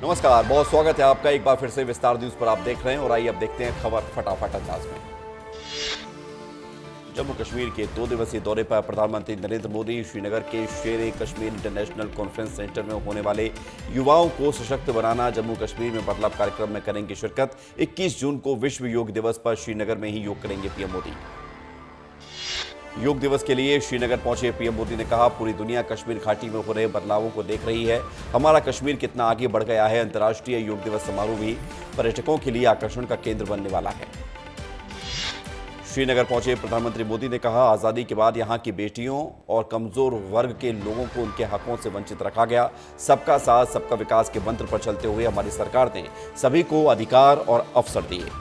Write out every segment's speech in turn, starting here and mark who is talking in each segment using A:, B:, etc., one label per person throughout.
A: नमस्कार, बहुत स्वागत है आपका एक बार फिर से विस्तार न्यूज पर। आप देख रहे हैं और आइए अब देखते हैं खबर फटाफट अंदाज में। जम्मू कश्मीर के 2 दिवसीय दौरे पर प्रधानमंत्री नरेंद्र मोदी श्रीनगर के शेर कश्मीर इंटरनेशनल कॉन्फ्रेंस सेंटर में होने वाले युवाओं को सशक्त बनाना जम्मू कश्मीर में बदलाव कार्यक्रम में करेंगे शिरकत। 21 जून को विश्व योग दिवस पर श्रीनगर में ही योग करेंगे पीएम मोदी। योग दिवस के लिए श्रीनगर पहुंचे पीएम मोदी ने कहा, पूरी दुनिया कश्मीर घाटी में हो रहे बदलावों को देख रही है। हमारा कश्मीर कितना आगे बढ़ गया है। अंतर्राष्ट्रीय योग दिवस समारोह भी पर्यटकों के लिए आकर्षण का केंद्र बनने वाला है। श्रीनगर पहुंचे प्रधानमंत्री मोदी ने कहा, आजादी के बाद यहां की बेटियों और कमजोर वर्ग के लोगों को उनके हकों से वंचित रखा गया। सबका साथ सबका विकास के मंत्र पर चलते हुए हमारी सरकार ने सभी को अधिकार और अवसर दिए।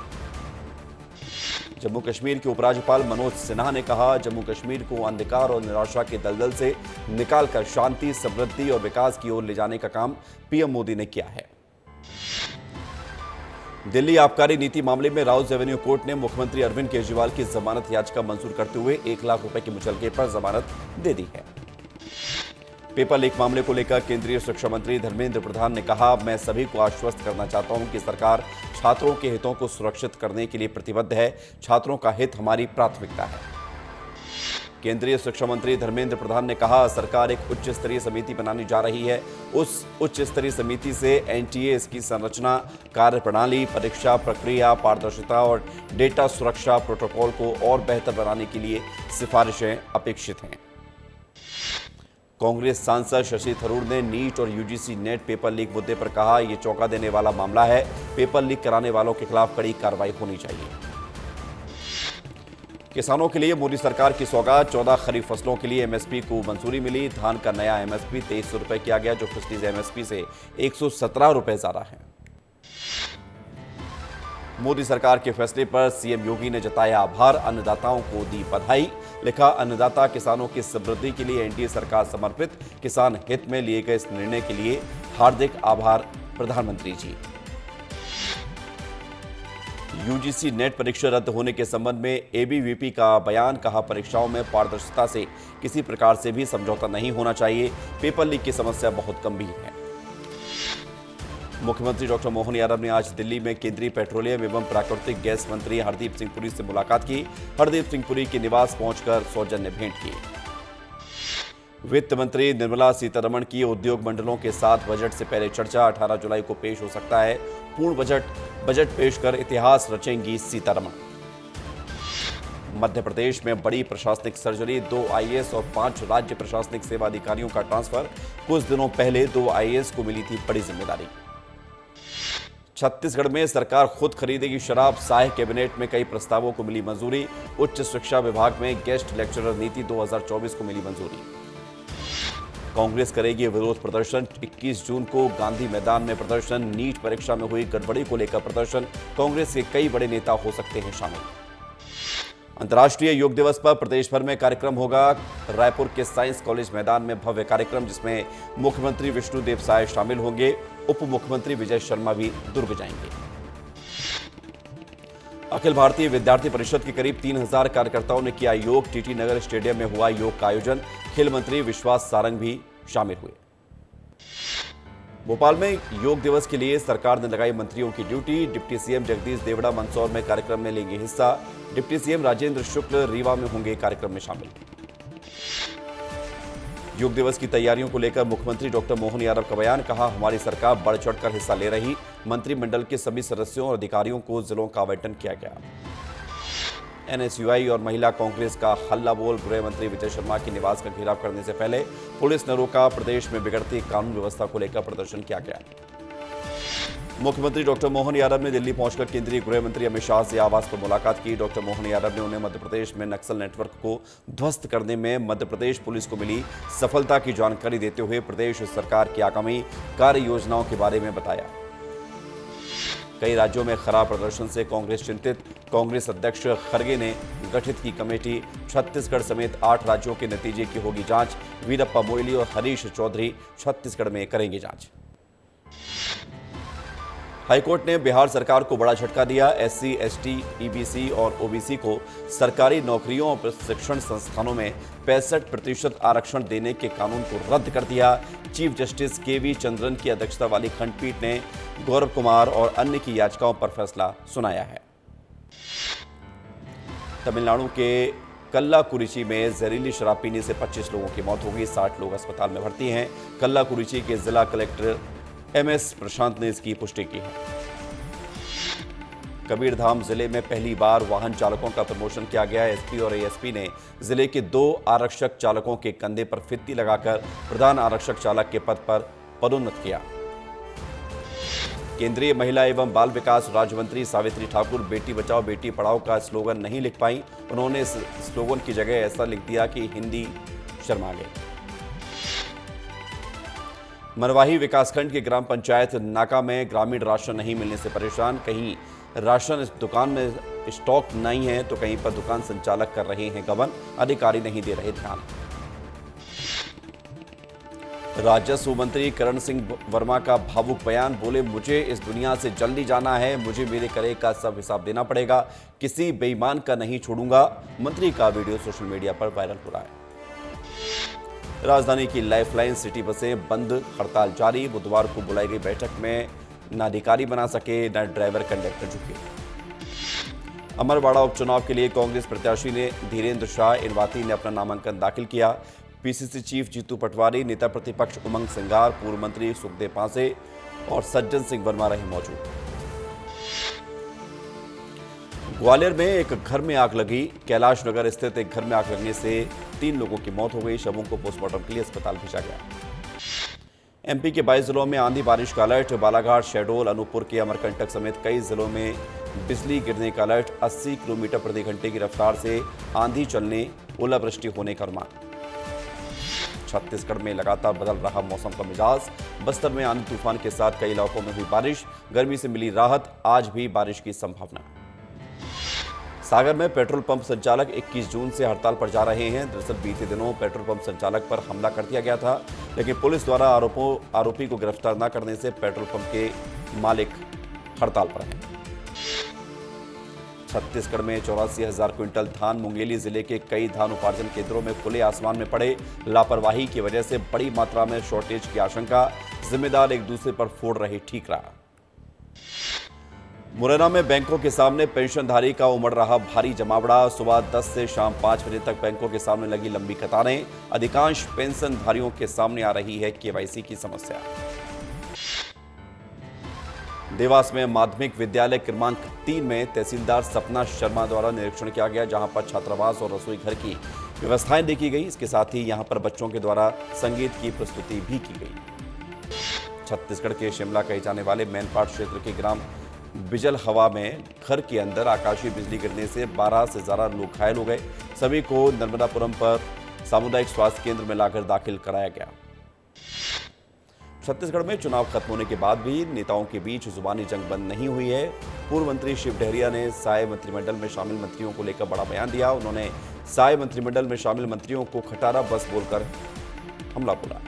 A: जम्मू कश्मीर के उपराज्यपाल मनोज सिन्हा ने कहा, जम्मू कश्मीर को अंधकार और निराशा के दलदल से निकालकर शांति, समृद्धि और विकास की ओर ले जाने का काम पीएम मोदी ने किया है। दिल्ली आबकारी नीति मामले में राउज एवेन्यू कोर्ट ने मुख्यमंत्री अरविंद केजरीवाल की जमानत याचिका मंजूर करते हुए 1 लाख रुपए की मुचलके पर जमानत दे दी है। पेपर लीक मामले को लेकर केंद्रीय शिक्षा मंत्री धर्मेंद्र प्रधान ने कहा, मैं सभी को आश्वस्त करना चाहता हूं कि सरकार छात्रों के हितों को सुरक्षित करने के लिए प्रतिबद्ध है। छात्रों का हित हमारी प्राथमिकता है। केंद्रीय शिक्षा मंत्री धर्मेंद्र प्रधान ने कहा, सरकार एक उच्च स्तरीय समिति बनाने जा रही है। उस उच्च स्तरीय समिति से एनटीए, इसकी संरचना, कार्यप्रणाली, परीक्षा प्रक्रिया, पारदर्शिता और डेटा सुरक्षा प्रोटोकॉल को और बेहतर बनाने के लिए सिफारिशें अपेक्षित हैं। कांग्रेस सांसद शशि थरूर ने नीट और यूजीसी नेट पेपर लीक मुद्दे पर कहा, यह चौंका देने वाला मामला है। पेपर लीक कराने वालों के खिलाफ कड़ी कार्रवाई होनी चाहिए। किसानों के लिए मोदी सरकार की सौगात, 14 खरीफ फसलों के लिए एमएसपी को मंजूरी मिली। धान का नया एमएसपी 2300 रुपए किया गया, जो पिछली एमएसपी से 117 रुपए ज्यादा है। मोदी सरकार के फैसले पर सीएम योगी ने जताया आभार, अन्नदाताओं को दी बधाई। लिखा, अन्नदाता किसानों की समृद्धि के लिए एनडीए सरकार समर्पित। किसान हित में लिए गए इस निर्णय के लिए हार्दिक आभार प्रधानमंत्री जी। यूजीसी नेट परीक्षा रद्द होने के संबंध में एबीवीपी का बयान, कहा, परीक्षाओं में पारदर्शिता से किसी प्रकार से भी समझौता नहीं होना चाहिए। पेपर लीक की समस्या बहुत गंभीर है। मुख्यमंत्री डॉक्टर मोहन यादव ने आज दिल्ली में केंद्रीय पेट्रोलियम एवं प्राकृतिक गैस मंत्री हरदीप सिंह पुरी से मुलाकात की। हरदीप सिंह पुरी के निवास पहुंचकर सौजन्य भेंट की। वित्त मंत्री निर्मला सीतारमण की उद्योग मंडलों के साथ बजट से पहले चर्चा, 18 जुलाई को पेश हो सकता है पूर्ण बजट पेश कर इतिहास रचेंगी सीतारमण। मध्य प्रदेश में बड़ी प्रशासनिक सर्जरी, 2 आईएएस और 5 राज्य प्रशासनिक सेवा अधिकारियों का ट्रांसफर। कुछ दिनों पहले 2 आईएएस को मिली थी बड़ी जिम्मेदारी। छत्तीसगढ़ में सरकार खुद खरीदेगी शराब, साय कैबिनेट में कई प्रस्तावों को मिली मंजूरी। उच्च शिक्षा विभाग में गेस्ट लेक्चरर नीति 2024 को मिली मंजूरी। कांग्रेस करेगी विरोध प्रदर्शन, 21 जून को गांधी मैदान में प्रदर्शन। नीट परीक्षा में हुई गड़बड़ी को लेकर प्रदर्शन, कांग्रेस के कई बड़े नेता हो सकते हैं शामिल। अंतर्राष्ट्रीय योग दिवस पर प्रदेश भर में कार्यक्रम होगा। रायपुर के साइंस कॉलेज मैदान में भव्य कार्यक्रम, जिसमें मुख्यमंत्री विष्णुदेव साय शामिल होंगे। उप मुख्यमंत्री विजय शर्मा भी दुर्ग जाएंगे। अखिल भारतीय विद्यार्थी परिषद के करीब 3000 कार्यकर्ताओं ने किया योग। टीटी नगर स्टेडियम में हुआ योग का आयोजन। खेल मंत्री विश्वास सारंग भी शामिल हुए। भोपाल में योग दिवस के लिए सरकार ने लगाई मंत्रियों की duty. Deputy CM Jagdish Devda Mandsaur में कार्यक्रम में लेंगे हिस्सा। डिप्टी सीएम राजेंद्र शुक्ल रीवा में होंगे कार्यक्रम में शामिल। योग दिवस की तैयारियों को लेकर मुख्यमंत्री डॉक्टर मोहन यादव का बयान, कहा, हमारी सरकार बढ़ चढ़कर हिस्सा ले रही। मंत्रिमंडल के सभी सदस्यों और अधिकारियों को जिलों का आवंटन किया गया। एनएसयूआई और महिला कांग्रेस का हल्ला बोल, गृह मंत्री विजय शर्मा के निवास का घेराव करने से पहले पुलिस ने रोका। प्रदेश में बिगड़ती कानून व्यवस्था को लेकर प्रदर्शन किया गया। मुख्यमंत्री डॉक्टर मोहन यादव ने दिल्ली पहुंचकर केंद्रीय गृह मंत्री अमित शाह से आवास पर मुलाकात की। डॉक्टर मोहन यादव ने उन्हें मध्य प्रदेश में नक्सल नेटवर्क को ध्वस्त करने में मध्य प्रदेश पुलिस को मिली सफलता की जानकारी देते हुए प्रदेश सरकार की आगामी कार्य योजनाओं के बारे में बताया। कई राज्यों में खराब प्रदर्शन से कांग्रेस चिंतित, कांग्रेस अध्यक्ष खरगे ने गठित की कमेटी। छत्तीसगढ़ समेत 8 राज्यों के नतीजे की होगी जांच। वीरप्पा मोइली और हरीश चौधरी छत्तीसगढ़ में करेंगे जांच। हाईकोर्ट ने बिहार सरकार को बड़ा झटका दिया। एससी, एसटी, ईबीसी और ओबीसी को सरकारी नौकरियों और प्रशिक्षण संस्थानों में 65% आरक्षण देने के कानून को रद्द कर दिया। चीफ जस्टिस केवी चंद्रन की अध्यक्षता वाली खंडपीठ ने गौरव कुमार और अन्य की याचिकाओं पर फैसला सुनाया है। तमिलनाडु के कल्लाकुरिची में जहरीली शराब पीने से 25 लोगों की मौत हो गई। 60 लोग अस्पताल में भर्ती हैं। कल्लाकुरिची के जिला कलेक्टर एमएस प्रशांत ने इसकी पुष्टि की है। कबीरधाम जिले में पहली बार वाहन चालकों का प्रमोशन किया गया। एसपी और एएसपी ने जिले के 2 आरक्षक चालकों के कंधे पर फित्ती लगाकर प्रधान आरक्षक चालक के पद पर पदोन्नत किया। केंद्रीय महिला एवं बाल विकास राज्य मंत्री सावित्री ठाकुर बेटी बचाओ बेटी पढ़ाओ का स्लोगन नहीं लिख पाई। उन्होंने इस स्लोगन की जगह ऐसा लिख दिया कि हिंदी शर्मा गई। मरवाही विकासखंड के ग्राम पंचायत नाका में ग्रामीण राशन नहीं मिलने से परेशान। कहीं राशन इस दुकान में स्टॉक नहीं है तो कहीं पर दुकान संचालक कर रहे हैं गबन। अधिकारी नहीं दे रहे ध्यान। राजस्व मंत्री करण सिंह वर्मा का भावुक बयान। बोले, मुझे इस दुनिया से जल्दी जाना है, मुझे मेरे करे का सब हिसाब देना पड़ेगा, किसी बेईमान का नहीं छोड़ूंगा। मंत्री का वीडियो सोशल मीडिया पर वायरल हो रहा है। राजधानी की लाइफलाइन सिटी बसें बंद, हड़ताल जारी। बुधवार को बुलाई गई बैठक में न अधिकारी बना सके न ड्राइवर कंडक्टर झुके। अमरवाड़ा उपचुनाव के लिए कांग्रेस प्रत्याशी ने धीरेन्द्र शाह इनवाती ने अपना नामांकन दाखिल किया। पीसीसी चीफ जीतू पटवारी, नेता प्रतिपक्ष उमंग सिंगार, पूर्व मंत्री सुखदेव पांसे और सज्जन सिंह वर्मा रहे मौजूद। ग्वालियर में एक घर में आग लगी। कैलाश नगर स्थित एक घर में आग लगने से 3 लोगों की मौत हो गई। शवों को पोस्टमार्टम के लिए अस्पताल भेजा गया। एमपी के 22 जिलों में आंधी बारिश का अलर्ट। बालाघाट, शहडोल, अनूपपुर के अमरकंटक समेत कई जिलों में बिजली गिरने का अलर्ट। 80 किलोमीटर प्रति घंटे की रफ्तार से आंधी चलने, ओलावृष्टि होने का अनुमान। छत्तीसगढ़ में लगातार बदल रहा मौसम का मिजाज। बस्तर में आंधी तूफान के साथ कई इलाकों में हुई बारिश। गर्मी से मिली राहत, आज भी बारिश की संभावना। सागर में पेट्रोल पंप संचालक 21 जून से हड़ताल पर जा रहे हैं। दरअसल बीते दिनों पेट्रोल पंप संचालक पर हमला कर दिया गया था, लेकिन पुलिस द्वारा आरोपी को गिरफ्तार न करने से पेट्रोल पंप के मालिक हड़ताल पर हैं। छत्तीसगढ़ में 84,000 क्विंटल धान। मुंगेली जिले के कई धान उपार्जन केंद्रों में खुले आसमान में पड़े। लापरवाही की वजह से बड़ी मात्रा में शॉर्टेज की आशंका। जिम्मेदार एक दूसरे पर फोड़ रहे ठीक रहा। मुरैना में बैंकों के सामने पेंशनधारी का उमड़ रहा भारी जमावड़ा। सुबह 10 से शाम 5 बजे तक बैंकों के सामने लगी लंबी कतारें। अधिकांश पेंशनधारियों के सामने आ रही है केवाईसी की समस्या। देवास में माध्यमिक विद्यालय क्रमांक 3 में तहसीलदार सपना शर्मा द्वारा निरीक्षण किया गया, जहां पर छात्रावास और रसोई घर की व्यवस्थाएं देखी गई। इसके साथ ही यहां पर बच्चों के द्वारा संगीत की प्रस्तुति भी की गई। छत्तीसगढ़ के शिमला कहे जाने वाले मैनपाट क्षेत्र के ग्राम बिजल हवा में घर के अंदर आकाशीय बिजली गिरने से 12 से ज्यादा लोग घायल हो गए। सभी को नर्मदापुरम पर सामुदायिक स्वास्थ्य केंद्र में लाकर दाखिल कराया गया। छत्तीसगढ़ में चुनाव खत्म होने के बाद भी नेताओं के बीच जुबानी जंग बंद नहीं हुई है। पूर्व मंत्री शिव डहरिया ने साय मंत्रिमंडल में शामिल मंत्रियों को लेकर बड़ा बयान दिया। उन्होंने साय मंत्रिमंडल में शामिल मंत्रियों को खटारा बस बोलकर हमला बोला।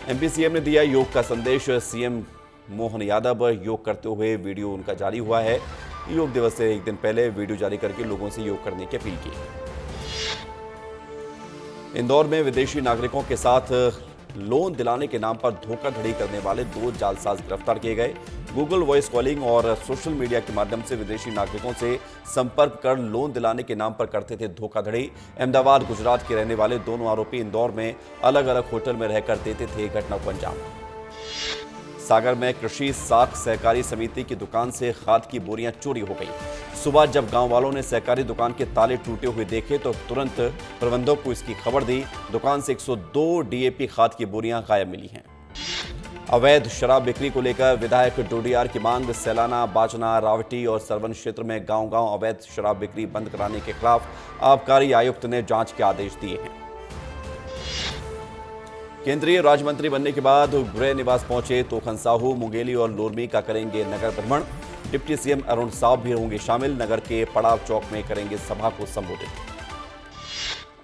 A: एमपी सीएम ने दिया योग का संदेश। सीएम मोहन यादव योग करते हुए वीडियो उनका जारी हुआ है। योग दिवस से एक दिन पहले वीडियो जारी करके लोगों से योग करने की अपील की। इंदौर में विदेशी नागरिकों के साथ लोन दिलाने के नाम पर धोखाधड़ी करने वाले 2 जालसाज गिरफ्तार किए गए। गूगल वॉइस कॉलिंग और सोशल मीडिया के माध्यम से विदेशी नागरिकों से संपर्क कर लोन दिलाने के नाम पर करते थे धोखाधड़ी। अहमदाबाद, गुजरात के रहने वाले दोनों आरोपी इंदौर में अलग अलग होटल में रहकर देते थे घटना को अंजाम। सागर में कृषि साख सहकारी समिति की दुकान से खाद की बोरियां चोरी हो गई। सुबह जब गांव वालों ने सहकारी दुकान के ताले टूटे हुए देखे तो तुरंत प्रबंधक को इसकी खबर दी। दुकान से 102 डीएपी खाद की बोरियां गायब मिली हैं। अवैध शराब बिक्री को लेकर विधायक डोडियार की मांग। सैलाना, बाजना, रावटी और सरवन क्षेत्र में गांव-गांव अवैध शराब बिक्री बंद कराने के खिलाफ आबकारी आयुक्त ने जांच के आदेश दिए हैं। केंद्रीय राज्य मंत्री बनने के बाद गृह निवास पहुंचे तोखन साहू। मुंगेली और लोरमी का करेंगे नगर भ्रमण। डिप्टी सीएम अरुण साव भी होंगे शामिल। नगर के पड़ाव चौक में करेंगे सभा को संबोधित।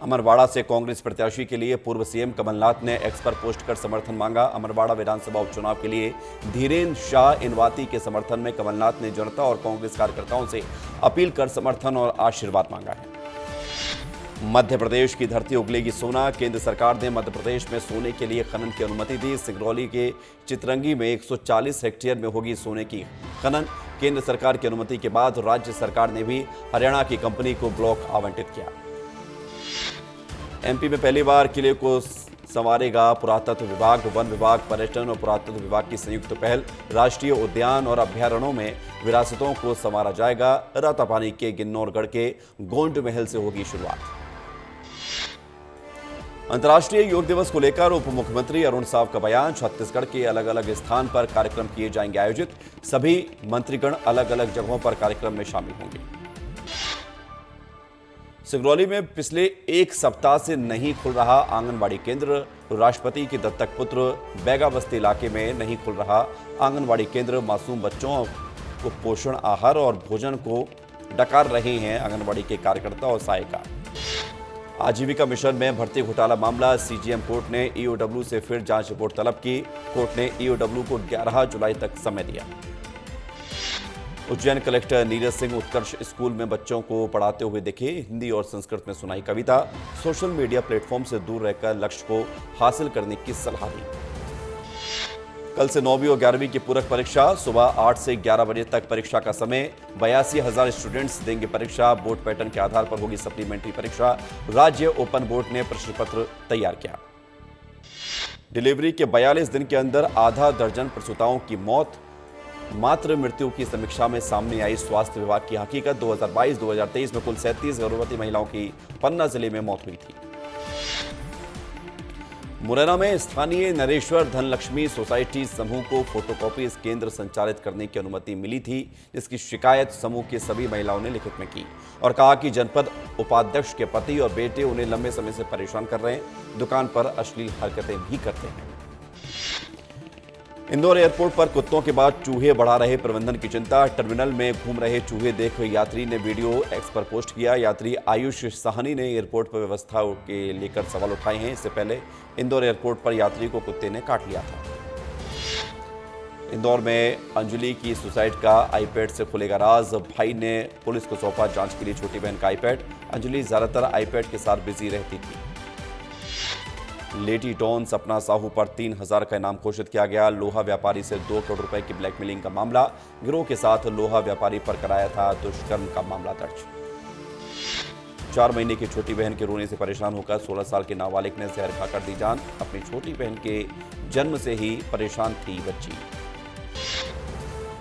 A: अमरवाड़ा से कांग्रेस प्रत्याशी के लिए पूर्व सीएम कमलनाथ ने एक्स पर पोस्ट कर समर्थन मांगा। अमरवाड़ा विधानसभा उपचुनाव के लिए धीरेन्द्र शाह इनवाती के समर्थन में कमलनाथ ने जनता और कांग्रेस कार्यकर्ताओं से अपील कर समर्थन और आशीर्वाद मांगा है। मध्य प्रदेश की धरती उगलेगी सोना। केंद्र सरकार ने मध्य प्रदेश में सोने के लिए खनन की अनुमति दी। सिंगरौली के चितरंगी में 140 हेक्टेयर में होगी सोने की खनन। केंद्र सरकार की अनुमति के बाद राज्य सरकार ने भी हरियाणा की कंपनी को ब्लॉक आवंटित किया। एमपी में पहली बार किले को संवारेगा पुरातत्व विभाग। वन विभाग, पर्यटन और पुरातत्व विभाग की संयुक्त पहल। राष्ट्रीय उद्यान और अभ्यारण्यों में विरासतों को संवारा जाएगा। रातापानी के गिन्नौरगढ़ के गोंड महल से होगी शुरुआत। अंतर्राष्ट्रीय योग दिवस को लेकर उप मुख्यमंत्री अरुण साव का बयान। छत्तीसगढ़ के अलग अलग स्थान पर कार्यक्रम किए जाएंगे आयोजित। सभी मंत्रीगण अलग अलग जगहों पर कार्यक्रम में शामिल होंगे। सिंगरौली में पिछले एक सप्ताह से नहीं खुल रहा आंगनबाड़ी केंद्र। राष्ट्रपति के दत्तक पुत्र बैगा बस्ती इलाके में नहीं खुल रहा आंगनबाड़ी केंद्र। मासूम बच्चों को पोषण आहार और भोजन को डकार रहे हैं आंगनबाड़ी के कार्यकर्ता और सहायिका। आजीविका मिशन में भर्ती घोटाला मामला। सीजीएम कोर्ट ने ईओडब्ल्यू से फिर जांच रिपोर्ट तलब की। कोर्ट ने ईओडब्ल्यू को 11 जुलाई तक समय दिया। उज्जैन कलेक्टर नीरज सिंह उत्कर्ष स्कूल में बच्चों को पढ़ाते हुए दिखे। हिंदी और संस्कृत में सुनाई कविता। सोशल मीडिया प्लेटफॉर्म से दूर रहकर लक्ष्य को हासिल करने की सलाह दी। कल से 9वीं और 11वीं की पूरक परीक्षा। सुबह 8 से 11 बजे तक परीक्षा का समय। 82,000 स्टूडेंट्स देंगे परीक्षा। बोर्ड पैटर्न के आधार पर होगी सप्लीमेंट्री परीक्षा। राज्य ओपन बोर्ड ने प्रश्न पत्र तैयार किया। डिलीवरी के 42 दिन के अंदर आधा दर्जन प्रसूताओं की मौत। मातृ मृत्यु की समीक्षा में सामने आई स्वास्थ्य विभाग की हकीकत। 2022-2023 में कुल 37 गर्भवती महिलाओं की पन्ना जिले में मौत हुई थी। मुरैना में स्थानीय नरेश्वर धनलक्ष्मी सोसाइटी समूह को फोटोकॉपी केंद्र संचालित करने की अनुमति मिली थी, जिसकी शिकायत समूह की सभी महिलाओं ने लिखित में की और कहा कि जनपद उपाध्यक्ष के पति और बेटे उन्हें लंबे समय से परेशान कर रहे हैं। दुकान पर अश्लील हरकतें भी करते हैं। इंदौर एयरपोर्ट पर कुत्तों के बाद चूहे बढ़ा रहे प्रबंधन की चिंता। टर्मिनल में घूम रहे चूहे देख यात्री ने वीडियो एक्स पर पोस्ट किया। यात्री आयुष साहनी ने एयरपोर्ट पर व्यवस्था के लेकर सवाल उठाए हैं। इससे पहले इंदौर एयरपोर्ट पर यात्री को कुत्ते ने काट लिया था। इंदौर में अंजलि की सुसाइड का आईपैड से खुलेगा राज। भाई ने पुलिस को सौंपा जांच के लिए छोटी बहन का आईपैड। अंजलि ज्यादातर आईपैड के साथ बिजी रहती थी। लेडी डॉन सपना साहू पर 3,000 का इनाम घोषित किया गया। लोहा व्यापारी से 2 करोड़ रुपए की ब्लैकमेलिंग का मामला। गिरोह के साथ लोहा व्यापारी पर कराया था दुष्कर्म का मामला दर्ज। 4 महीने की छोटी बहन के रोने से परेशान होकर 16 साल के नाबालिग ने जहर खाकर दी जान। अपनी छोटी बहन के जन्म से ही परेशान थी बच्ची।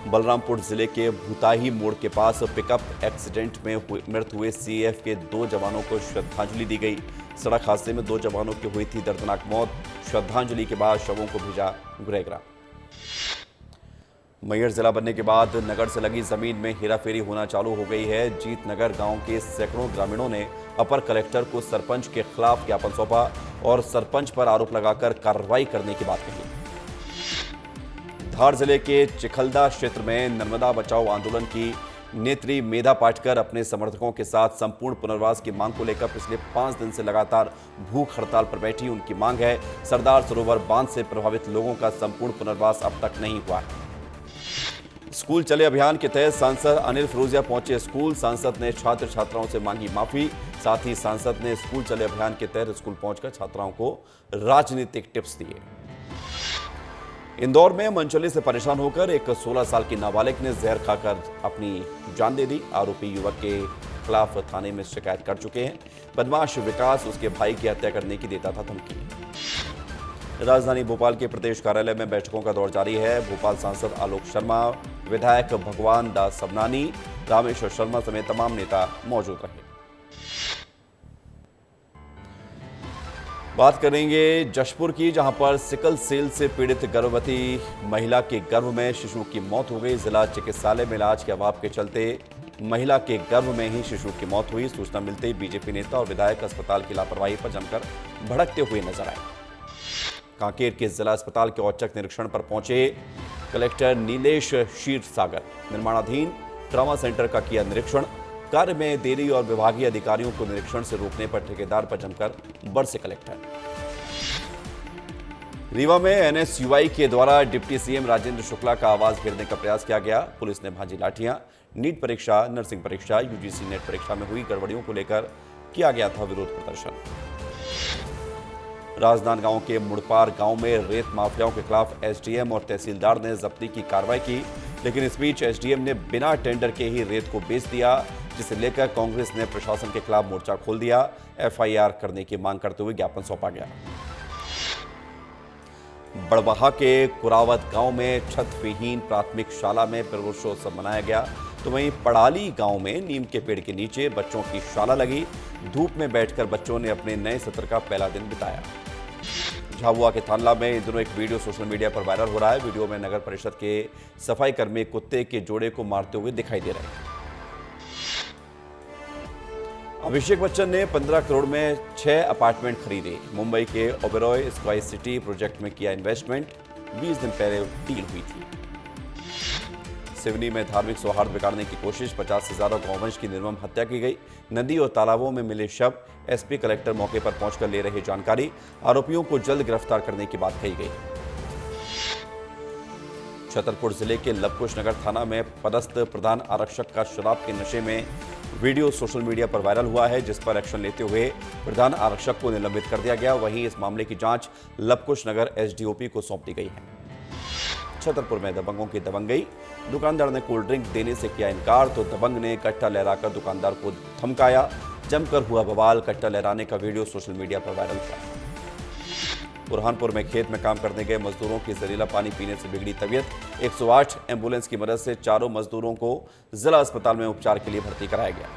A: बलरामपुर जिले के भूताही मोड़ के पास पिकअप एक्सीडेंट में मृत हुए सीएएफ के 2 जवानों को श्रद्धांजलि दी गई। सड़क हादसे में 2 जवानों की हुई थी दर्दनाक मौत। श्रद्धांजलि के बाद शवों को भेजा गृहग्राम। मैहर जिला बनने के बाद नगर से लगी जमीन में हेराफेरी होना चालू हो गई है। जीत नगर गांव के सैकड़ों ग्रामीणों ने अपर कलेक्टर को सरपंच के खिलाफ ज्ञापन सौंपा और सरपंच पर आरोप लगाकर कार्रवाई करने की बात कही। धार जिले के चिखलदा क्षेत्र में नर्मदा बचाओ आंदोलन की नेत्री मेधा पाटकर अपने समर्थकों के साथ संपूर्ण पुनर्वास की मांग को लेकर पिछले 5 दिन से लगातार भूख हड़ताल पर बैठी। उनकी मांग है सरदार सरोवर बांध से प्रभावित लोगों का संपूर्ण पुनर्वास अब तक नहीं हुआ है। स्कूल चले अभियान के तहत सांसद अनिल फिरोजिया पहुंचे स्कूल। सांसद ने छात्र छात्राओं से मांगी माफी। साथ ही सांसद ने स्कूल चले अभियान के तहत स्कूल पहुंचकर छात्राओं को राजनीतिक टिप्स दिए। इंदौर में मनचले से परेशान होकर एक 16 साल की नाबालिग ने जहर खाकर अपनी जान दे दी। आरोपी युवक के खिलाफ थाने में शिकायत कर चुके हैं। बदमाश विकास उसके भाई की हत्या करने की देता था धमकी। राजधानी भोपाल के प्रदेश कार्यालय में बैठकों का दौर जारी है। भोपाल सांसद आलोक शर्मा, विधायक भगवान दास सबनानी, रामेश्वर शर्मा समेत तमाम नेता मौजूद रहे। बात करेंगे जशपुर की, जहां पर सिकल सेल से पीड़ित गर्भवती महिला के गर्भ में शिशु की मौत हो गई। जिला चिकित्सालय में इलाज के अभाव के चलते महिला के गर्भ में ही शिशु की मौत हुई। सूचना मिलते ही बीजेपी नेता और विधायक अस्पताल की लापरवाही पर जमकर भड़कते हुए नजर आए। कांकेर के जिला अस्पताल के औचक निरीक्षण पर पहुंचे कलेक्टर नीलेश क्षीरसागर। निर्माणाधीन ट्रॉमा सेंटर का किया निरीक्षण। कार्य में देरी और विभागीय अधिकारियों को निरीक्षण से रोकने पर ठेकेदार पर जमकर बरसे कलेक्टर। रीवा में एनएसयूआई के द्वारा डिप्टी सीएम राजेंद्र शुक्ला का आवास घेरने का प्रयास किया गया। पुलिस ने भांजी लाठियां। नीट परीक्षा, नर्सिंग परीक्षा, यूजीसी नेट परीक्षा में हुई गड़बड़ियों को लेकर किया गया था विरोध प्रदर्शन। राजनांदगांव के मुड़पार गांव में रेत माफियाओं के खिलाफ एसडीएम और तहसीलदार ने जब्ती की कार्रवाई की, लेकिन इस बीच एसडीएम ने बिना टेंडर के ही रेत को बेच दिया, जिसे लेकर कांग्रेस ने प्रशासन के खिलाफ मोर्चा खोल दिया। एफआईआर करने की मांग करते हुए ज्ञापन सौंपा गया। बड़वाहा के कुरावत गांव में छत विहीन प्राथमिक शाला में प्रवेशोत्सव मनाया गया, तो वहीं पड़ाली गांव में नीम के पेड़ के नीचे बच्चों की शाला लगी। धूप में बैठकर बच्चों ने अपने नए सत्र का पहला दिन बिताया। झाबुआ के थानला में इन दिनों एक वीडियो सोशल मीडिया पर वायरल हो रहा है। वीडियो में नगर परिषद के सफाई कर्मी कुत्ते के जोड़े को मारते हुए दिखाई दे रहे हैं। अभिषेक बच्चन ने 15 करोड़ में 6 अपार्टमेंट खरीदे। मुंबई के ओबेरॉय स्काई सिटी प्रोजेक्ट में किया इन्वेस्टमेंट। 20 दिन पहले डील हुई थी। सिवनी में धार्मिक सौहार्द बिगाड़ने की कोशिश, 50 से ज्यादा गौवंश की निर्मम हत्या की गई। नदी और तालाबों में मिले शव। एसपी कलेक्टर मौके पर पहुंचकर ले रहे जानकारी। आरोपियों को जल्द गिरफ्तार करने की बात कही गई। छतरपुर जिले के लवकुश नगर थाना में पदस्थ प्रधान आरक्षक का शराब के नशे में वीडियो सोशल मीडिया पर वायरल हुआ है, जिस पर एक्शन लेते हुए प्रधान आरक्षक को निलंबित कर दिया गया। वहीं इस मामले की जांच लवकुश नगर एसडीओपी को सौंप दी गई है। छतरपुर में दबंगों की दबंगई। दुकानदार ने कोल्ड ड्रिंक देने से किया इनकार, तो दबंग ने कट्टा लहराकर दुकानदार को धमकाया। जमकर हुआ बवाल। कट्टा लहराने का वीडियो सोशल मीडिया पर वायरल हुआ। बुरहानपुर में खेत में काम करने गए मजदूरों की जहरीला पानी पीने से बिगड़ी तबीयत। 108 एम्बुलेंस की मदद से चारों मजदूरों को जिला अस्पताल में उपचार के लिए भर्ती कराया गया।